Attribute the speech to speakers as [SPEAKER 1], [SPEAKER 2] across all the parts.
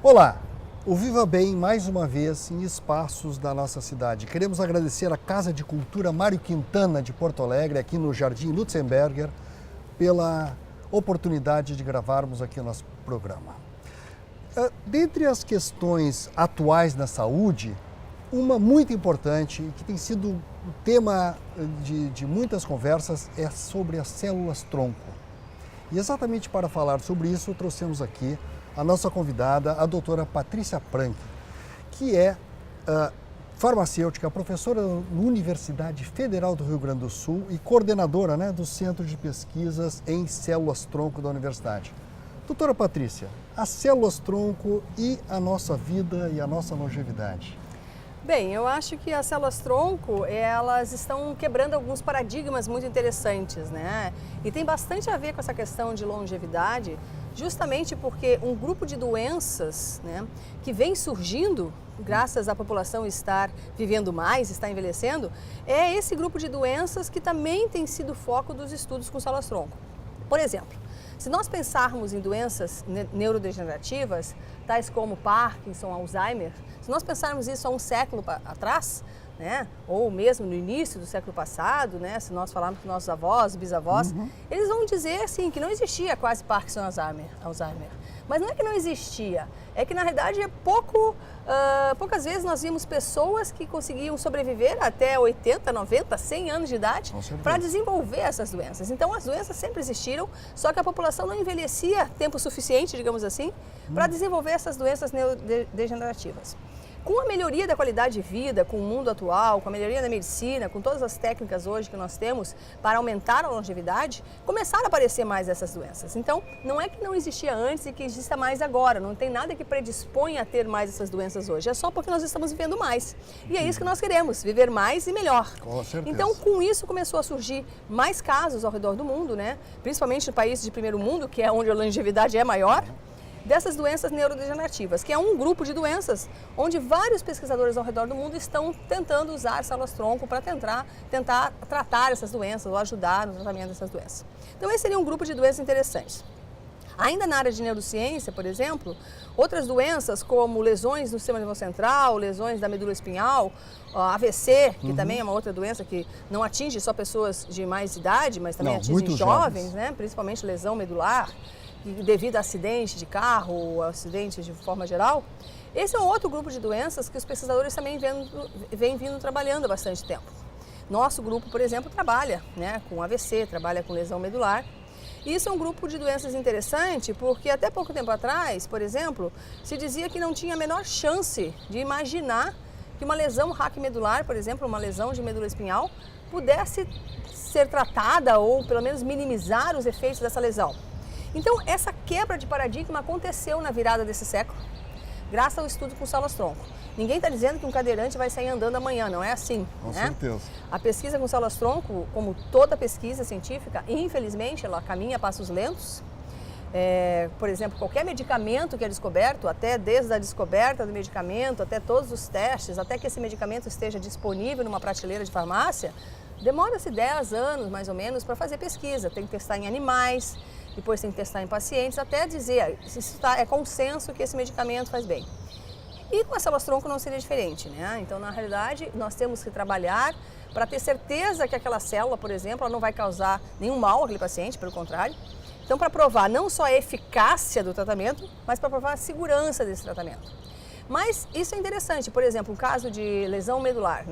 [SPEAKER 1] Olá, o Viva Bem mais uma vez em espaços da nossa cidade. Queremos agradecer à Casa de Cultura Mário Quintana de Porto Alegre, aqui no Jardim Lutzenberger, pela oportunidade de gravarmos aqui o nosso programa. Dentre as questões atuais na saúde, uma muito importante e que tem sido o tema de muitas conversas é sobre as células-tronco. E exatamente para falar sobre isso, trouxemos aqui a nossa convidada, a doutora Patrícia Prank, que é farmacêutica, professora na Universidade Federal do Rio Grande do Sul e coordenadora, do Centro de Pesquisas em Células-Tronco da Universidade. Doutora Patrícia, as células-tronco e a nossa vida e a nossa longevidade.
[SPEAKER 2] Bem, eu acho que as células-tronco, elas estão quebrando alguns paradigmas muito interessantes, né? E tem bastante a ver com essa questão de longevidade, justamente porque um grupo de doenças, que vem surgindo graças à população estar vivendo mais, estar envelhecendo, é esse grupo de doenças que também tem sido foco dos estudos com células-tronco. Por exemplo, se nós pensarmos em doenças neurodegenerativas, tais como Parkinson, Alzheimer, se nós pensarmos isso há um século atrás, ou mesmo no início do século passado, se nós falarmos com nossos avós, bisavós, eles vão dizer assim, que não existia quase Parkinson e Alzheimer. Mas não é que não existia, é que na realidade poucas vezes nós vimos pessoas que conseguiam sobreviver até 80, 90, 100 anos de idade para desenvolver essas doenças. Então as doenças sempre existiram, só que a população não envelhecia tempo suficiente, digamos assim, para desenvolver essas doenças neurodegenerativas. Com a melhoria da qualidade de vida, com o mundo atual, com a melhoria da medicina, com todas as técnicas hoje que nós temos para aumentar a longevidade, começaram a aparecer mais essas doenças. Então, não é que não existia antes e que exista mais agora, não tem nada que predispõe a ter mais essas doenças hoje, é só porque nós estamos vivendo mais. E é isso que nós queremos, viver mais e melhor.
[SPEAKER 1] Com certeza.
[SPEAKER 2] Então, com isso começou a surgir mais casos ao redor do mundo, principalmente no país de primeiro mundo, que é onde a longevidade é maior, dessas doenças neurodegenerativas, que é um grupo de doenças onde vários pesquisadores ao redor do mundo estão tentando usar células-tronco para tentar tratar essas doenças ou ajudar no tratamento dessas doenças. Então esse seria um grupo de doenças interessantes. Ainda na área de neurociência, por exemplo, outras doenças como lesões no sistema nervoso central, lesões da medula espinhal, AVC, que também é uma outra doença que não atinge só pessoas de mais idade, mas também atinge jovens, principalmente lesão medular, devido a acidente de carro ou acidente de forma geral. Esse é um outro grupo de doenças que os pesquisadores também vêm vindo trabalhando há bastante tempo. Nosso grupo, por exemplo, trabalha com AVC, trabalha com lesão medular. E isso é um grupo de doenças interessante porque até pouco tempo atrás, por exemplo, se dizia que não tinha a menor chance de imaginar que uma lesão raquimedular, por exemplo, uma lesão de medula espinhal, pudesse ser tratada ou pelo menos minimizar os efeitos dessa lesão. Então, essa quebra de paradigma aconteceu na virada desse século, graças ao estudo com células-tronco. Ninguém está dizendo que um cadeirante vai sair andando amanhã, não é assim.
[SPEAKER 1] Com certeza.
[SPEAKER 2] A pesquisa com células-tronco, como toda pesquisa científica, infelizmente, ela caminha a passos lentos. Por exemplo, qualquer medicamento que é descoberto, até desde a descoberta do medicamento, até todos os testes, até que esse medicamento esteja disponível numa prateleira de farmácia, demora-se 10 anos, mais ou menos, para fazer pesquisa. Tem que testar em animais, depois tem que testar em pacientes, até dizer, é consenso que esse medicamento faz bem. E com as células-tronco não seria diferente, Então, na realidade, nós temos que trabalhar para ter certeza que aquela célula, por exemplo, ela não vai causar nenhum mal àquele paciente, pelo contrário. Então, para provar não só a eficácia do tratamento, mas para provar a segurança desse tratamento. Mas isso é interessante, por exemplo, um caso de lesão medular,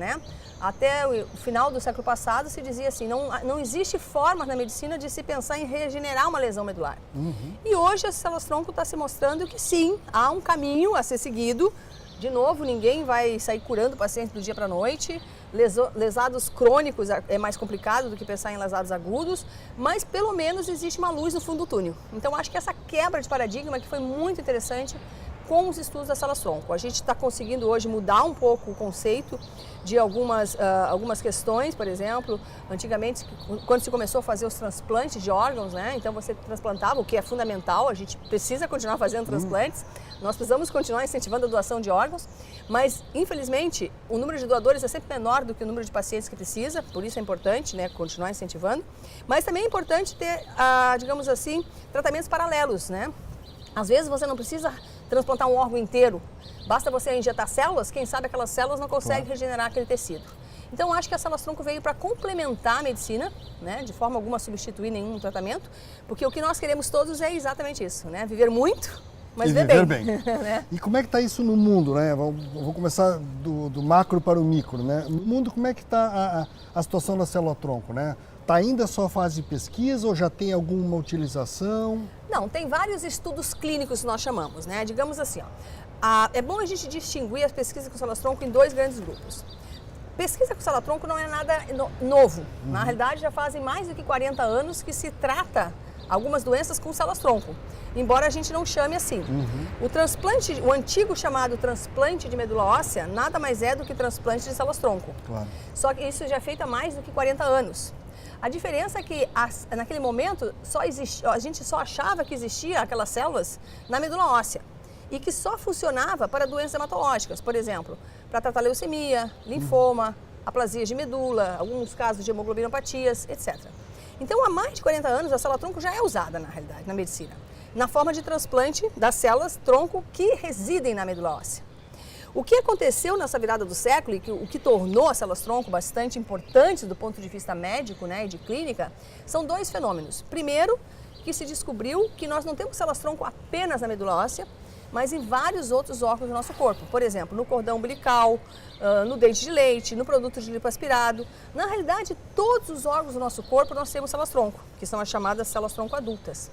[SPEAKER 2] Até o final do século passado se dizia assim, não existe forma na medicina de se pensar em regenerar uma lesão medular. E hoje as células-tronco está se mostrando que sim, há um caminho a ser seguido. De novo, ninguém vai sair curando o paciente do dia para a noite. Lesados crônicos é mais complicado do que pensar em lesados agudos, mas pelo menos existe uma luz no fundo do túnel. Então acho que essa quebra de paradigma que foi muito interessante com os estudos das células-tronco. A gente está conseguindo hoje mudar um pouco o conceito de algumas questões, por exemplo, antigamente, quando se começou a fazer os transplantes de órgãos, né? Então você transplantava, o que é fundamental, a gente precisa continuar fazendo transplantes, nós precisamos continuar incentivando a doação de órgãos, mas infelizmente o número de doadores é sempre menor do que o número de pacientes que precisa, por isso é importante, né, continuar incentivando, mas também é importante ter, digamos assim, tratamentos paralelos, né? Às vezes você não precisa transplantar um órgão inteiro, basta você injetar células, quem sabe aquelas células não conseguem regenerar aquele tecido. Então acho que a células-tronco veio para complementar a medicina, né, de forma alguma substituir nenhum tratamento, porque o que nós queremos todos é exatamente isso, né, viver muito, mas viver bem. Né?
[SPEAKER 1] E como é que está isso no mundo, né? Vou começar do macro para o micro, né? No mundo, como é que está a situação da célula-tronco, né? Está ainda só a fase de pesquisa ou já tem alguma utilização?
[SPEAKER 2] Não, tem vários estudos clínicos que nós chamamos, né? Digamos assim, ó, é bom a gente distinguir as pesquisas com células-tronco em dois grandes grupos. Pesquisa com célula-tronco não é nada novo. Na realidade, já fazem mais do que 40 anos que se trata algumas doenças com células-tronco, embora a gente não chame assim. O transplante, o antigo chamado transplante de medula óssea, nada mais é do que transplante de células-tronco.
[SPEAKER 1] Claro.
[SPEAKER 2] Só que isso já é feito há mais do que 40 anos. A diferença é que naquele momento a gente só achava que existia aquelas células na medula óssea e que só funcionava para doenças hematológicas, por exemplo, para tratar leucemia, linfoma, aplasias de medula, alguns casos de hemoglobinopatias, etc. Então, há mais de 40 anos, a célula-tronco já é usada, na realidade, na medicina, na forma de transplante das células-tronco que residem na medula óssea. O que aconteceu nessa virada do século e o que tornou as células-tronco bastante importantes do ponto de vista médico, né, e de clínica, são dois fenômenos. Primeiro, que se descobriu que nós não temos células-tronco apenas na medula óssea, mas em vários outros órgãos do nosso corpo. Por exemplo, no cordão umbilical, no dente de leite, no produto de lipoaspirado. Na realidade, todos os órgãos do nosso corpo nós temos células-tronco, que são as chamadas células-tronco adultas.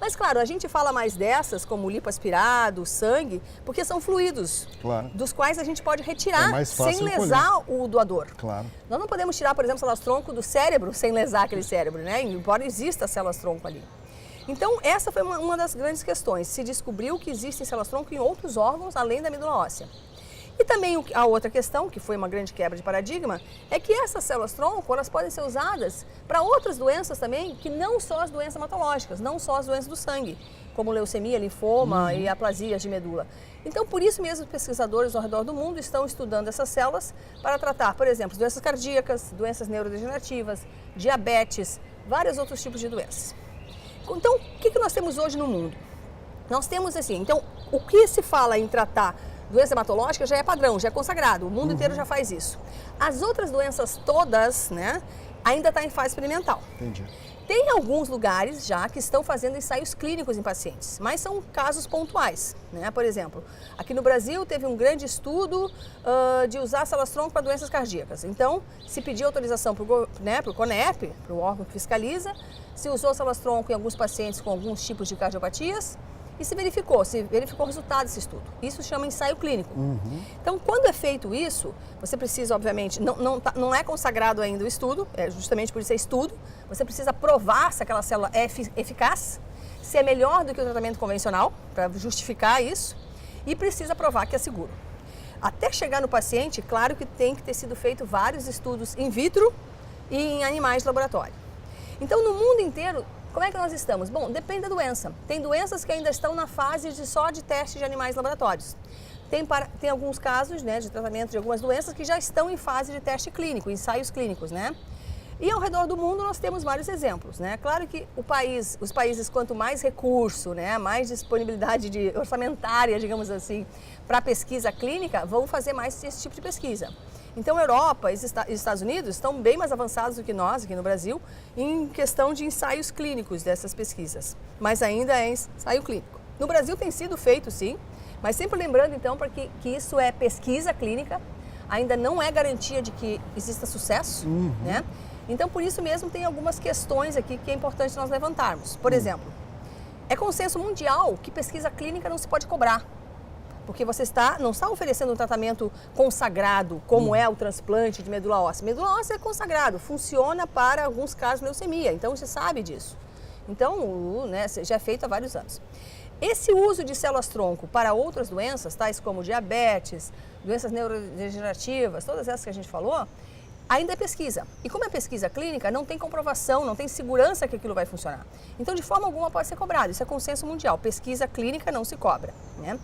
[SPEAKER 2] Mas, claro, a gente fala mais dessas, como o lipoaspirado, o sangue, porque são fluidos, dos quais a gente pode retirar sem lesar o doador.
[SPEAKER 1] Claro.
[SPEAKER 2] Nós não podemos tirar, por exemplo, células-tronco do cérebro sem lesar aquele cérebro, né? Embora exista células-tronco ali. Então, essa foi uma das grandes questões. Se descobriu que existem células-tronco em outros órgãos, além da medula óssea. E também a outra questão, que foi uma grande quebra de paradigma, é que essas células-tronco, elas podem ser usadas para outras doenças também, que não só as doenças hematológicas, não só as doenças do sangue, como leucemia, linfoma e aplasias de medula. Então, por isso mesmo, os pesquisadores ao redor do mundo estão estudando essas células para tratar, por exemplo, doenças cardíacas, doenças neurodegenerativas, diabetes, vários outros tipos de doenças. Então, o que nós temos hoje no mundo? Nós temos assim, então, o que se fala em tratar doença hematológica já é padrão, já é consagrado, o mundo inteiro já faz isso. As outras doenças todas, né, ainda está em fase experimental.
[SPEAKER 1] Entendi.
[SPEAKER 2] Tem alguns lugares já que estão fazendo ensaios clínicos em pacientes, mas são casos pontuais, né? Por exemplo, aqui no Brasil teve um grande estudo de usar células-tronco para doenças cardíacas. Então, se pediu autorização para o CONEP, para o órgão que fiscaliza, se usou células-tronco em alguns pacientes com alguns tipos de cardiopatias e se verificou o resultado desse estudo. Isso chama ensaio clínico. Então, quando é feito isso, você precisa, obviamente, não é consagrado ainda o estudo, é justamente por isso é estudo, você precisa provar se aquela célula é eficaz, se é melhor do que o tratamento convencional, para justificar isso, e precisa provar que é seguro. Até chegar no paciente, claro que tem que ter sido feito vários estudos in vitro e em animais de laboratório. Então, no mundo inteiro, como é que nós estamos? Bom, depende da doença. Tem doenças que ainda estão na fase só de teste de animais laboratórios. Tem alguns casos, né, de tratamento de algumas doenças que já estão em fase de teste clínico, ensaios clínicos, né? E ao redor do mundo nós temos vários exemplos, né? Claro que os países quanto mais recurso, né, mais disponibilidade orçamentária, digamos assim, para pesquisa clínica, vão fazer mais esse tipo de pesquisa. Então, a Europa e os Estados Unidos estão bem mais avançados do que nós, aqui no Brasil, em questão de ensaios clínicos dessas pesquisas. Mas ainda é ensaio clínico. No Brasil tem sido feito, sim, mas sempre lembrando, então, que isso é pesquisa clínica, ainda não é garantia de que exista sucesso, né? Então, por isso mesmo, tem algumas questões aqui que é importante nós levantarmos. Por exemplo, é consenso mundial que pesquisa clínica não se pode cobrar. Porque você não está oferecendo um tratamento consagrado, como é o transplante de medula óssea. Medula óssea é consagrado, funciona para alguns casos de leucemia, então você sabe disso. Então, né, já é feito há vários anos. Esse uso de células-tronco para outras doenças, tais como diabetes, doenças neurodegenerativas, todas essas que a gente falou, ainda é pesquisa. E como é pesquisa clínica, não tem comprovação, não tem segurança que aquilo vai funcionar. Então, de forma alguma pode ser cobrado. Isso é consenso mundial. Pesquisa clínica não se cobra, né?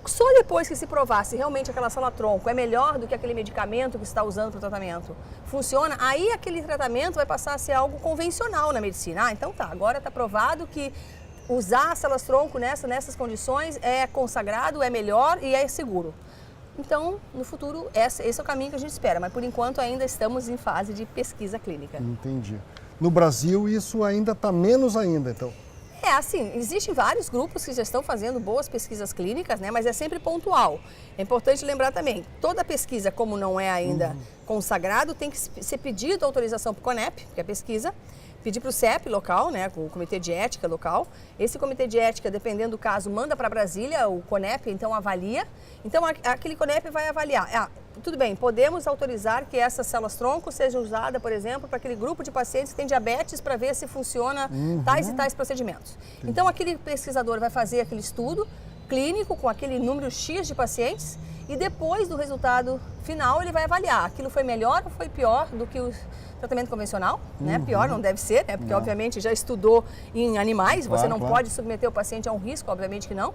[SPEAKER 2] Só depois que se provar se realmente aquela célula-tronco é melhor do que aquele medicamento que você está usando para o tratamento, funciona, aí aquele tratamento vai passar a ser algo convencional na medicina. Ah, então tá, agora está provado que usar células-tronco nessas condições é consagrado, é melhor e é seguro. Então, no futuro, esse é o caminho que a gente espera, mas por enquanto ainda estamos em fase de pesquisa clínica.
[SPEAKER 1] Entendi. No Brasil, isso ainda está menos ainda, então?
[SPEAKER 2] É, assim, existem vários grupos que já estão fazendo boas pesquisas clínicas, né? Mas é sempre pontual. É importante lembrar também, toda pesquisa, como não é ainda consagrado, tem que ser pedido autorização para o CONEP, que é a pesquisa, pedir para o CEP local, né, o Comitê de Ética local. Esse Comitê de Ética, dependendo do caso, manda para Brasília, o CONEP então avalia. Então aquele CONEP vai avaliar. Tudo bem, podemos autorizar que essas células-tronco sejam usadas, por exemplo, para aquele grupo de pacientes que tem diabetes para ver se funciona tais e tais procedimentos.
[SPEAKER 1] Entendi.
[SPEAKER 2] Então aquele pesquisador vai fazer aquele estudo clínico com aquele número X de pacientes e depois do resultado final ele vai avaliar aquilo foi melhor ou foi pior do que o tratamento convencional, né? Pior não deve ser, né? Porque obviamente já estudou em animais, você não pode submeter o paciente a um risco, obviamente que não.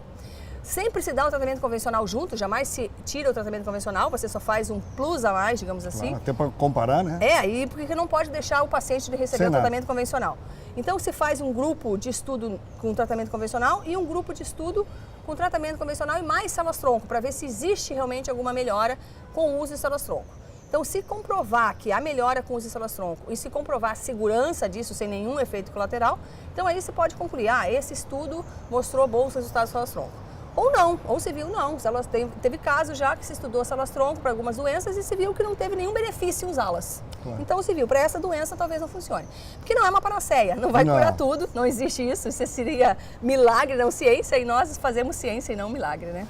[SPEAKER 2] Sempre se dá o tratamento convencional junto, jamais se tira o tratamento convencional, você só faz um plus a mais, digamos assim.
[SPEAKER 1] Até para comparar, né?
[SPEAKER 2] Aí porque não pode deixar o paciente de receber o tratamento convencional. Então se faz um grupo de estudo com tratamento convencional e um grupo de estudo com tratamento convencional e mais células-tronco, para ver se existe realmente alguma melhora com o uso de células-tronco. Então, se comprovar que há melhora com o uso de células-tronco e se comprovar a segurança disso sem nenhum efeito colateral, então aí você pode concluir, esse estudo mostrou bons resultados de células-tronco. Ou não, ou se viu não. Teve casos já que se estudou células-tronco para algumas doenças e se viu que não teve nenhum benefício em usá-las. Claro. Então se viu, para essa doença talvez não funcione. Porque não é uma panaceia, não vai curar tudo, não existe isso. Isso seria milagre, não ciência, e nós fazemos ciência e não milagre, né?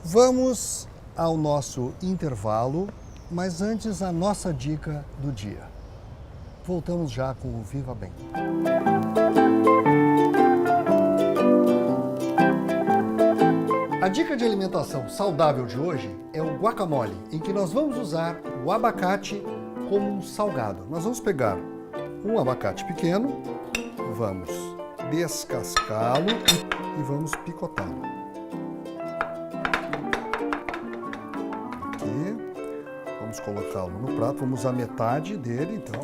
[SPEAKER 1] Vamos ao nosso intervalo, mas antes a nossa dica do dia. Voltamos já com o Viva Bem. A dica de alimentação saudável de hoje é o guacamole, em que nós vamos usar o abacate como um salgado. Nós vamos pegar um abacate pequeno, vamos descascá-lo e vamos picotá-lo. Aqui, vamos colocá-lo no prato, vamos usar metade dele, então.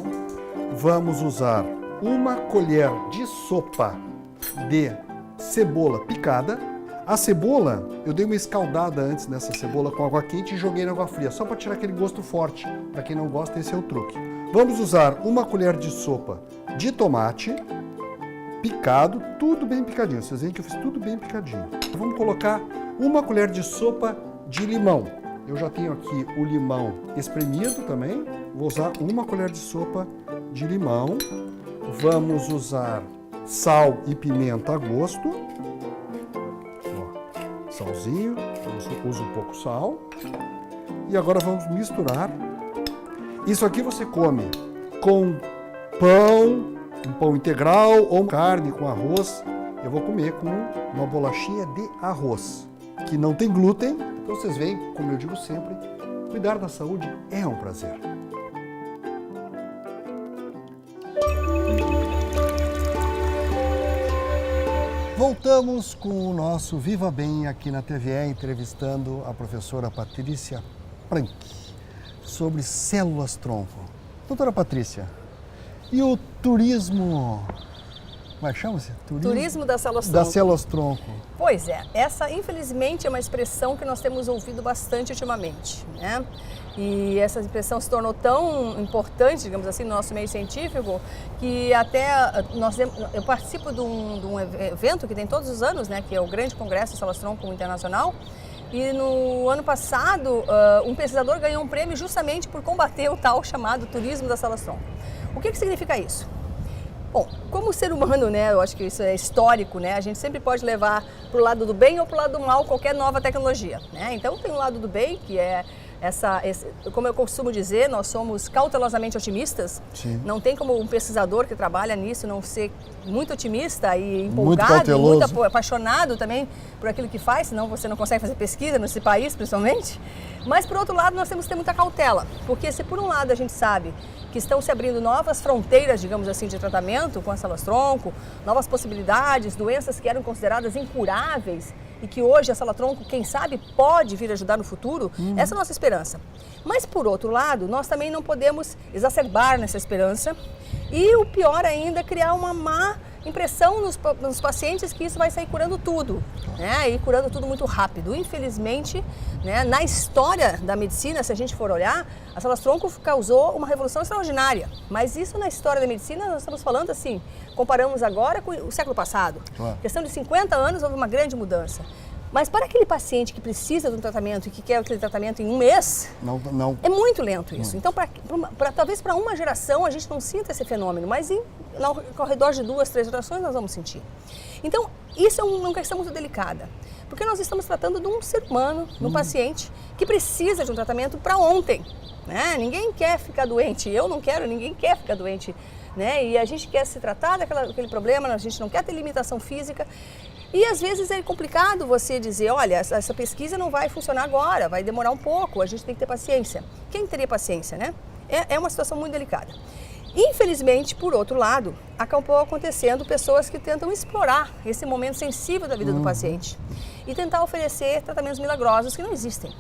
[SPEAKER 1] Vamos usar uma colher de sopa de cebola picada. A cebola, eu dei uma escaldada antes nessa cebola com água quente e joguei na água fria, só para tirar aquele gosto forte. Para quem não gosta, esse é o truque. Vamos usar uma colher de sopa de tomate picado, tudo bem picadinho. Vocês veem que eu fiz tudo bem picadinho. Então, vamos colocar uma colher de sopa de limão. Eu já tenho aqui o limão espremido também. Vou usar uma colher de sopa de limão. Vamos usar sal e pimenta a gosto. Salzinho, usa um pouco sal. E agora vamos misturar. Isso aqui você come com pão, um pão integral ou carne com arroz. Eu vou comer com uma bolachinha de arroz, que não tem glúten. Então vocês veem, como eu digo sempre, cuidar da saúde é um prazer. Voltamos com o nosso Viva Bem aqui na TVE, entrevistando a professora Patrícia Prank sobre células-tronco. Doutora Patrícia, e o turismo, como é que chama-se?
[SPEAKER 2] Turismo das células-tronco.
[SPEAKER 1] Das células-tronco.
[SPEAKER 2] Pois é, essa infelizmente é uma expressão que nós temos ouvido bastante ultimamente, né? E essa expressão se tornou tão importante, digamos assim, no nosso meio científico, que até eu participo de um evento que tem todos os anos, né, que é o Grande Congresso de Células-Tronco Internacional, e no ano passado um pesquisador ganhou um prêmio justamente por combater o tal chamado turismo das células-tronco. O que significa isso? Bom, como ser humano, né, eu acho que isso é histórico, né, a gente sempre pode levar para o lado do bem ou para o lado do mal qualquer nova tecnologia, né? Então tem o lado do bem, que é como eu costumo dizer, nós somos cautelosamente otimistas.
[SPEAKER 1] Sim.
[SPEAKER 2] Não tem como um pesquisador que trabalha nisso não ser muito otimista e empolgado, e muito apaixonado também por aquilo que faz, senão você não consegue fazer pesquisa nesse país, principalmente. Mas, por outro lado, nós temos que ter muita cautela, porque se por um lado a gente sabe que estão se abrindo novas fronteiras, digamos assim, de tratamento com as células-tronco, novas possibilidades, doenças que eram consideradas incuráveis, e que hoje a célula-tronco, quem sabe, pode vir ajudar no futuro, essa é a nossa esperança. Mas, por outro lado, nós também não podemos exacerbar nessa esperança e, o pior ainda, criar uma má impressão nos pacientes que isso vai sair curando tudo, né? E curando tudo muito rápido. Infelizmente, né, na história da medicina, se a gente for olhar, a célula-tronco causou uma revolução extraordinária. Mas isso na história da medicina, nós estamos falando assim, comparamos agora com o século passado. Claro. Questão de 50 anos, houve uma grande mudança. Mas para aquele paciente que precisa de um tratamento e que quer aquele tratamento em um mês, não. É muito lento isso. Então, talvez para uma geração a gente não sinta esse fenômeno, mas ao redor de 2, 3 gerações nós vamos sentir. Então, isso é uma questão muito delicada, porque nós estamos tratando de um ser humano, de um paciente que precisa de um tratamento para ontem, né? Ninguém quer ficar doente, eu não quero, ninguém quer ficar doente, né? E a gente quer se tratar daquele problema, a gente não quer ter limitação física. E às vezes é complicado você dizer, olha, essa pesquisa não vai funcionar agora, vai demorar um pouco, a gente tem que ter paciência. Quem teria paciência, né? É uma situação muito delicada. Infelizmente, por outro lado, acabou acontecendo pessoas que tentam explorar esse momento sensível da vida do paciente e tentar oferecer tratamentos milagrosos que não existem.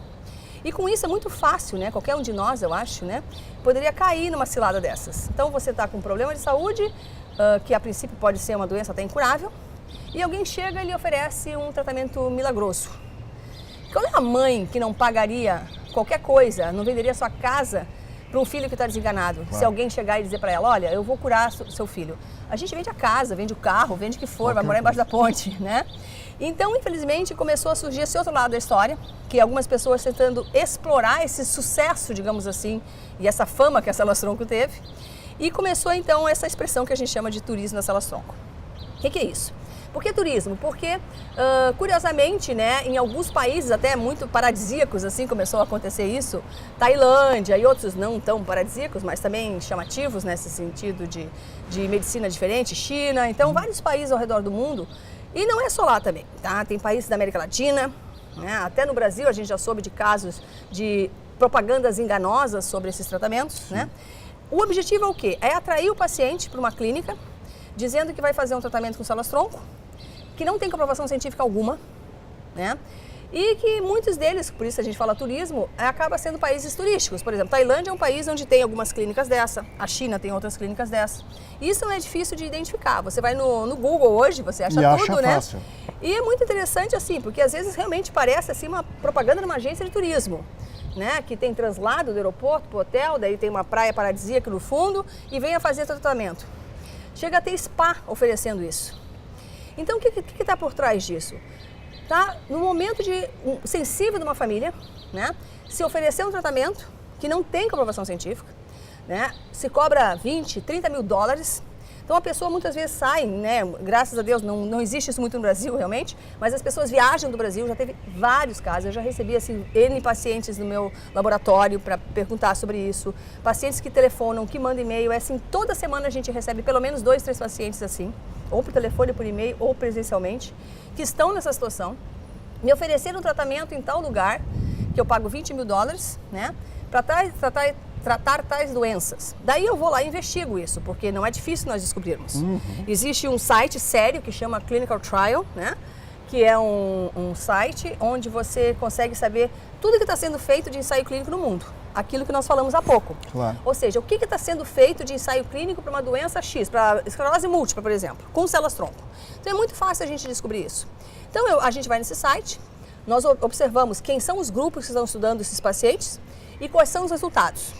[SPEAKER 2] E com isso é muito fácil, né? Qualquer um de nós, eu acho, né, poderia cair numa cilada dessas. Então você está com um problema de saúde, que a princípio pode ser uma doença até incurável, e alguém chega e lhe oferece um tratamento milagroso. Qual é a mãe que não pagaria qualquer coisa, não venderia sua casa para um filho que está desenganado? Claro. Se alguém chegar e dizer para ela, olha, eu vou curar seu filho. A gente vende a casa, vende o carro, vende o que for, vai morar embaixo da ponte, né? Então, infelizmente, começou a surgir esse outro lado da história, que algumas pessoas tentando explorar esse sucesso, digamos assim, e essa fama que a célula-tronco teve. E começou, então, essa expressão que a gente chama de turismo na célula-tronco. O que é isso? Por que turismo? Porque, curiosamente, né, em alguns países até muito paradisíacos, assim, começou a acontecer isso, Tailândia e outros não tão paradisíacos, mas também chamativos nesse sentido de medicina diferente, China, então vários países ao redor do mundo, e não é só lá também, tá? Tem países da América Latina, né? Até no Brasil a gente já soube de casos de propagandas enganosas sobre esses tratamentos, né? O objetivo é o quê? É atrair o paciente para uma clínica, dizendo que vai fazer um tratamento com células-tronco, que não tem comprovação científica alguma, né? E que muitos deles, por isso a gente fala turismo, acaba sendo países turísticos. Por exemplo, Tailândia é um país onde tem algumas clínicas dessa, a China tem outras clínicas dessa. Isso não é difícil de identificar. Você vai no Google hoje, você acha tudo, né? Fácil. E é muito interessante assim, porque às vezes realmente parece assim uma propaganda de uma agência de turismo, né? Que tem translado do aeroporto para o hotel, daí tem uma praia paradisíaca no fundo e venha fazer tratamento. Chega a ter spa oferecendo isso. Então, o que está por trás disso? Tá no momento sensível de uma família, né, se oferecer um tratamento que não tem comprovação científica, né, se cobra 20, 30 mil dólares. Então, a pessoa muitas vezes sai, né, graças a Deus, não existe isso muito no Brasil realmente, mas as pessoas viajam do Brasil, já teve vários casos, eu já recebi assim, N pacientes no meu laboratório para perguntar sobre isso, pacientes que telefonam, que mandam e-mail, assim, toda semana a gente recebe pelo menos 2, 3 pacientes assim, ou por telefone, por e-mail, ou presencialmente, que estão nessa situação, me ofereceram um tratamento em tal lugar, que eu pago 20 mil dólares, né, para tratar tais doenças. Daí eu vou lá e investigo isso, porque não é difícil nós descobrirmos. Existe um site sério que chama Clinical Trial, né, que é um site onde você consegue saber tudo que está sendo feito de ensaio clínico no mundo. Aquilo que nós falamos há pouco. Claro. Ou seja, o que está sendo feito de ensaio clínico para uma doença X, para esclerose múltipla, por exemplo, com células-tronco. Então é muito fácil a gente descobrir isso. Então a gente vai nesse site, nós observamos quem são os grupos que estão estudando esses pacientes e quais são os resultados.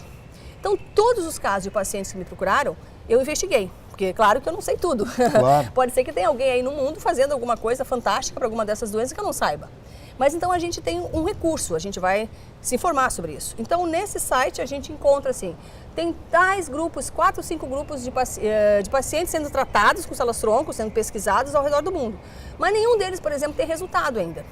[SPEAKER 2] Então, todos os casos de pacientes que me procuraram, eu investiguei. Porque, claro que eu não sei tudo. Claro. Pode ser que tenha alguém aí no mundo fazendo alguma coisa fantástica para alguma dessas doenças que eu não saiba. Mas então a gente tem um recurso, a gente vai se informar sobre isso. Então nesse site a gente encontra assim, tem tais grupos, 4 ou 5 grupos de pacientes sendo tratados com células-tronco, sendo pesquisados ao redor do mundo. Mas nenhum deles, por exemplo, tem resultado ainda.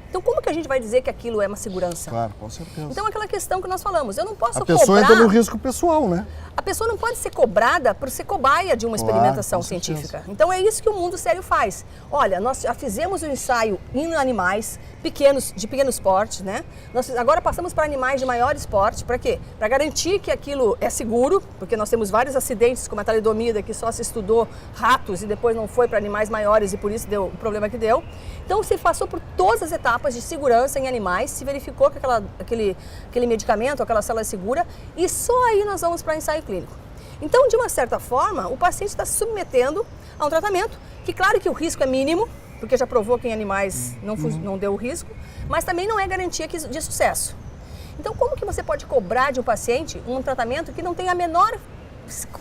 [SPEAKER 2] Então como que a gente vai dizer que aquilo é uma segurança?
[SPEAKER 1] Claro, com certeza.
[SPEAKER 2] Então aquela questão que nós falamos, eu não posso
[SPEAKER 1] cobrar... A pessoa
[SPEAKER 2] entra
[SPEAKER 1] no risco pessoal, né?
[SPEAKER 2] A pessoa não pode ser cobrada por ser cobaia de uma experimentação científica. Então é isso que o mundo sério faz. Olha, nós já fizemos um ensaio em animais de pequenos porte, né? Nós agora passamos para animais de maior porte, para quê? Para garantir que aquilo é seguro, porque nós temos vários acidentes como a talidomida, que só se estudou ratos e depois não foi para animais maiores e por isso deu o problema que deu. Então se passou por todas as etapas de segurança em animais, se verificou que aquele medicamento, aquela célula é segura e só aí nós vamos para ensaio clínico. Então, de uma certa forma, o paciente está se submetendo a um tratamento que, claro que o risco é mínimo, porque já provou que em animais não deu o risco, mas também não é garantia de sucesso. Então, como que você pode cobrar de um paciente um tratamento que não tem a menor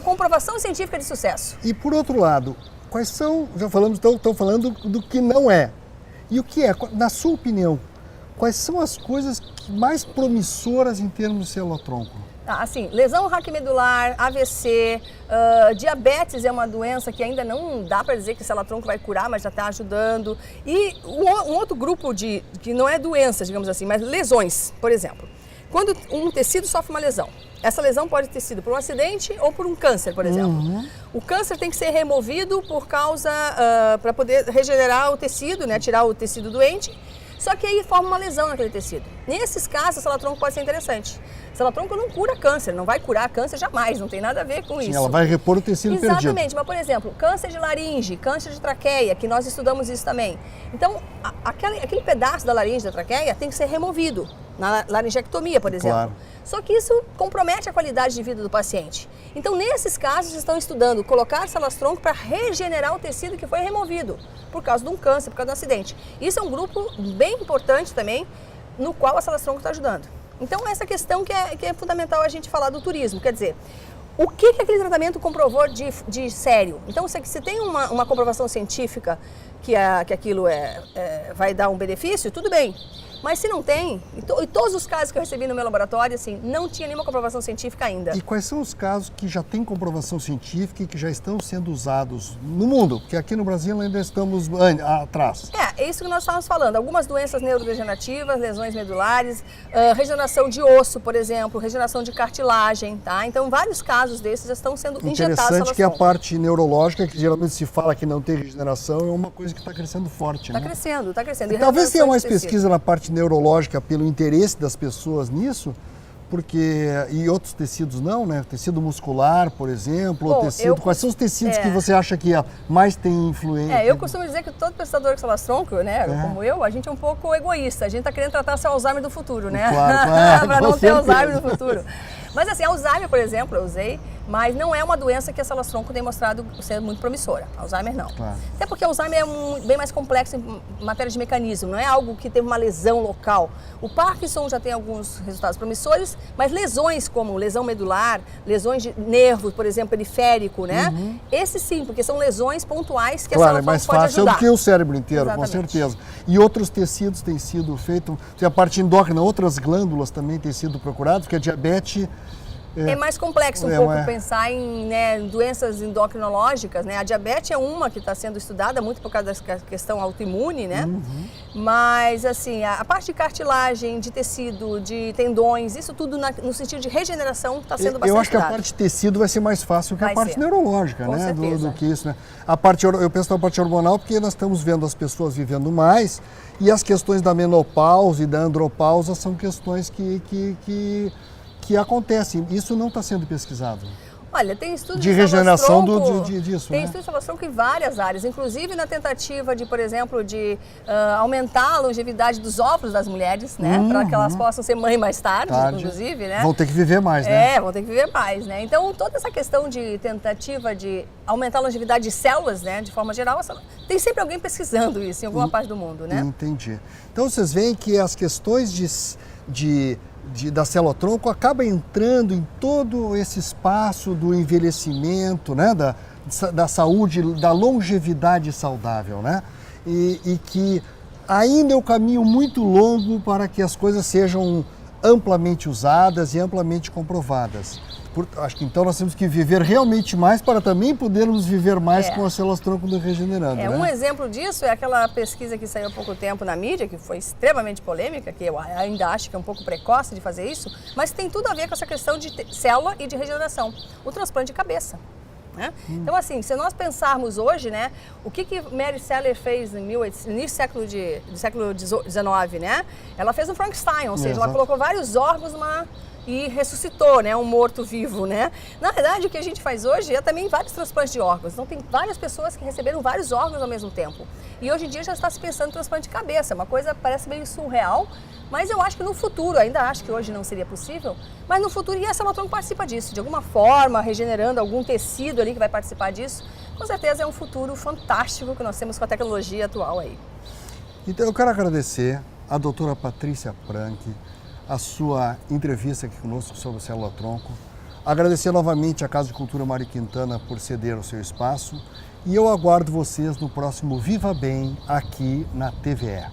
[SPEAKER 2] comprovação científica de sucesso?
[SPEAKER 1] E por outro lado, quais são, já falamos, estão falando do que não é. E o que é, na sua opinião, quais são as coisas mais promissoras em termos de célula-tronco?
[SPEAKER 2] Assim, lesão raquimedular, AVC, diabetes é uma doença que ainda não dá para dizer que célula-tronco vai curar, mas já está ajudando. E um outro grupo que não é doença, digamos assim, mas lesões, por exemplo. Quando um tecido sofre uma lesão, essa lesão pode ter sido por um acidente ou por um câncer, por exemplo. O câncer tem que ser removido para poder regenerar o tecido, né, tirar o tecido doente. Só que aí forma uma lesão naquele tecido. Nesses casos, a célula-tronco pode ser interessante. A célula-tronco não cura câncer, não vai curar câncer jamais, não tem nada a ver com isso.
[SPEAKER 1] Ela vai repor o tecido perdido.
[SPEAKER 2] Exatamente, mas por exemplo, câncer de laringe, câncer de traqueia, que nós estudamos isso também. Então, aquele pedaço da laringe, da traqueia, tem que ser removido, na laringectomia, por exemplo.
[SPEAKER 1] Claro.
[SPEAKER 2] Só que isso compromete a qualidade de vida do paciente. Então, nesses casos, estão estudando colocar células-tronco para regenerar o tecido que foi removido por causa de um câncer, por causa de um acidente. Isso é um grupo bem importante também, no qual a células-tronco está ajudando. Então, essa questão que é fundamental a gente falar do turismo, quer dizer, o que aquele tratamento comprovou de sério? Então, se tem uma comprovação científica que aquilo vai dar um benefício, tudo bem. Mas se não tem, e todos os casos que eu recebi no meu laboratório, assim, não tinha nenhuma comprovação científica ainda.
[SPEAKER 1] E quais são os casos que já têm comprovação científica e que já estão sendo usados no mundo? Porque aqui no Brasil ainda estamos atrás.
[SPEAKER 2] É isso que nós estávamos falando. Algumas doenças neurodegenerativas, lesões medulares, regeneração de osso, por exemplo, regeneração de cartilagem, tá? Então, vários casos desses já estão sendo injetados.
[SPEAKER 1] Interessante que a parte neurológica, que geralmente se fala que não tem regeneração, é uma coisa que está crescendo forte, né?
[SPEAKER 2] Está crescendo. E
[SPEAKER 1] talvez tenha mais pesquisa na parte neurológica pelo interesse das pessoas nisso, porque e outros tecidos não, né? Tecido muscular, por exemplo, quais são os tecidos que você acha que mais tem influência?
[SPEAKER 2] Eu costumo dizer que todo pesquisador de células-tronco, né, como eu, a gente é um pouco egoísta, a gente está querendo tratar seu Alzheimer do futuro, né?
[SPEAKER 1] Claro,
[SPEAKER 2] para não ter Alzheimer no futuro. Mas assim, Alzheimer, por exemplo, eu usei, mas não é uma doença que a células-tronco tem mostrado ser muito promissora. Alzheimer não.
[SPEAKER 1] Claro.
[SPEAKER 2] Até porque Alzheimer é bem mais complexo em matéria de mecanismo, não é algo que teve uma lesão local. O Parkinson já tem alguns resultados promissores, mas lesões como lesão medular, lesões de nervo, por exemplo, periférico, né? Esse sim, porque são lesões pontuais que a célula-tronco pode ajudar.
[SPEAKER 1] Claro, é mais fácil do que o cérebro inteiro,
[SPEAKER 2] Exatamente.
[SPEAKER 1] Com certeza. E outros tecidos têm sido feitos, tem a parte endócrina, outras glândulas também têm sido procuradas, porque a diabetes...
[SPEAKER 2] É mais complexo um pouco pensar em doenças endocrinológicas, né? A diabetes é uma que está sendo estudada muito por causa da questão autoimune, né? Mas, assim, a parte de cartilagem, de tecido, de tendões, isso tudo no sentido de regeneração está sendo bastante
[SPEAKER 1] Eu acho que
[SPEAKER 2] estudado.
[SPEAKER 1] a parte de tecido vai ser mais fácil que a parte neurológica, né? Do que isso, né? A parte, eu penso na parte hormonal porque nós estamos vendo as pessoas vivendo mais e as questões da menopausa e da andropausa são questões que acontecem. Isso não está sendo pesquisado.
[SPEAKER 2] Olha, tem estudos
[SPEAKER 1] de regeneração disso,
[SPEAKER 2] Tem estudos de células-tronco em várias áreas, inclusive na tentativa de, por exemplo, de aumentar a longevidade dos óvulos das mulheres, né? Para que elas possam ser mãe mais tarde, inclusive, né?
[SPEAKER 1] Vão ter que viver mais, né?
[SPEAKER 2] Vão ter que viver mais, né? Então, toda essa questão de tentativa de aumentar a longevidade de células, né? De forma geral, tem sempre alguém pesquisando isso em alguma parte do mundo, né?
[SPEAKER 1] Entendi. Então, vocês veem que as questões da célula-tronco acaba entrando em todo esse espaço do envelhecimento, né? Da saúde, da longevidade saudável, né? E que ainda é um caminho muito longo para que as coisas sejam amplamente usadas e amplamente comprovadas. Acho que então nós temos que viver realmente mais para também podermos viver mais com as células-tronco do Regenerando.
[SPEAKER 2] Um exemplo disso é aquela pesquisa que saiu há pouco tempo na mídia, que foi extremamente polêmica, que eu ainda acho que é um pouco precoce de fazer isso, mas tem tudo a ver com essa questão de célula e de regeneração. O transplante de cabeça. Né? Então, assim, se nós pensarmos hoje, né, o que Mary Shelley fez no início do século XIX, né? Ela fez um Frankenstein, ou seja, ela colocou vários órgãos e ressuscitou, né, um morto-vivo, né? Na verdade, o que a gente faz hoje é também vários transplantes de órgãos. Então, tem várias pessoas que receberam vários órgãos ao mesmo tempo. E hoje em dia já está se pensando em transplante de cabeça, uma coisa parece meio surreal, mas eu acho que no futuro, ainda acho que hoje não seria possível, mas no futuro, e a célula-tronco participa disso, de alguma forma, regenerando algum tecido ali que vai participar disso, com certeza é um futuro fantástico que nós temos com a tecnologia atual aí.
[SPEAKER 1] Então eu quero agradecer a doutora Patrícia Pranck, a sua entrevista aqui conosco sobre célula-tronco, agradecer novamente à Casa de Cultura Mário Quintana por ceder o seu espaço e eu aguardo vocês no próximo Viva Bem aqui na TVE.